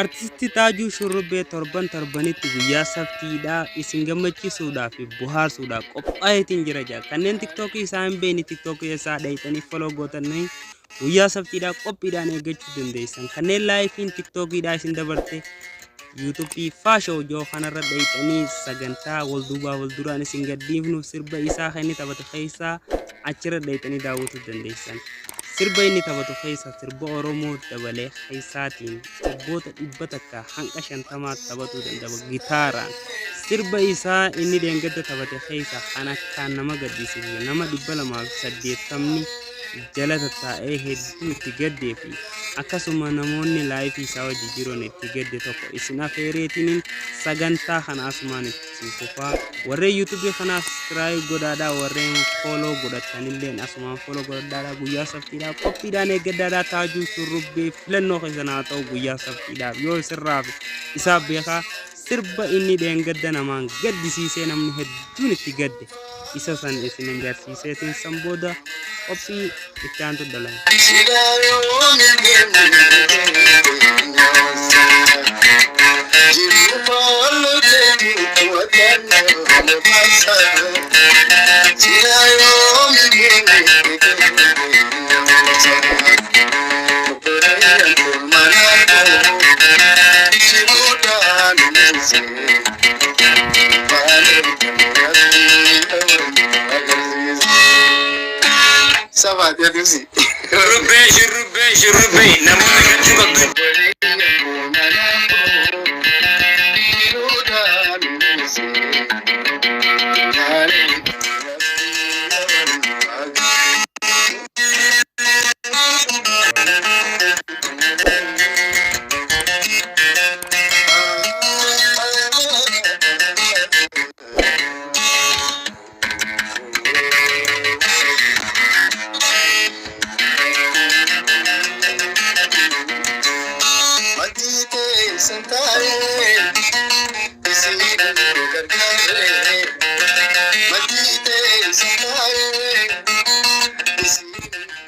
Artisti Taajuu Shurrubbee torban torbanitti guyyaa sabtiidhaa isin gammachiisuudhaaf fi bohaarsuudhaaf qophaa'eetiin jira jaa. Kanneen TikTokii isaa hin beekne TikTokii isaa dhayxanii follow gootanii guyyaa sabtiidhaa qophiidhaan eeggachuu dandeessan. Kanneen laayifiin TikTokiidhaa isin dabarte YouTube faashoo joo kanarra dhayxanii sagantaa wal duubaa wal duraan isin gadhiifnu sirba isaa kan inni taphatu keessaa achirra dhayxanii daawwachuu dandeessan. Sirba inni taphatu keessa sirba Oromoo dabalee keessaatiin sirboota dhibba takka hanga 50 taphatuu danda'a gitaaraan. Sirba isaa inni deengadda taphate keessa kan akka nama gaddisiisu nama 280 jala taa'ee hedduu itti gaddee fi akkasuma namoonni laayifii isaa hojii jiran itti gadde tokko isin afeereetiin sagantaa kana asumaan itti fufaa warreen YouTube kana subscribe godhaadhaa warreen follow godhatanillee asumaan follow godhaadhaa guyyaa sabtiidhaa qophiidhaan eeggadhaadhaa Taajuu Shurrubbee filannoo keessan haa ta'u guyyaa sabtiidhaaf yoo sirraaf isaa beekaa sirba inni deengadda namaan gaddisiisee namni hedduun itti gadde isa san isin agarsiiseetiin san booda qophii itti aantu dalan. Ça va, bien aussi. Shurrubbee, namoota gadduu qabdu.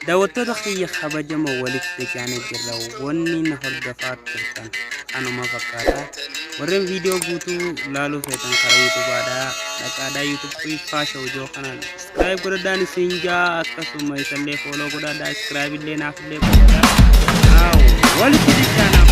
daawwattoota kiyya kabajamoo walitti dhiyaanee jirra wanni na hordofaa turtan kanuma fakkaata warreen viidiyoo guutuu laaluu feetan karaa YouTubeadhaa dhaqaadhaa YouTube faashoo joo kanaan subscribe godhadhaan isin jaa akkasuma isallee follow godhadhaa subscribe illee naaf illee godhadhaa walitti dhiyaanaa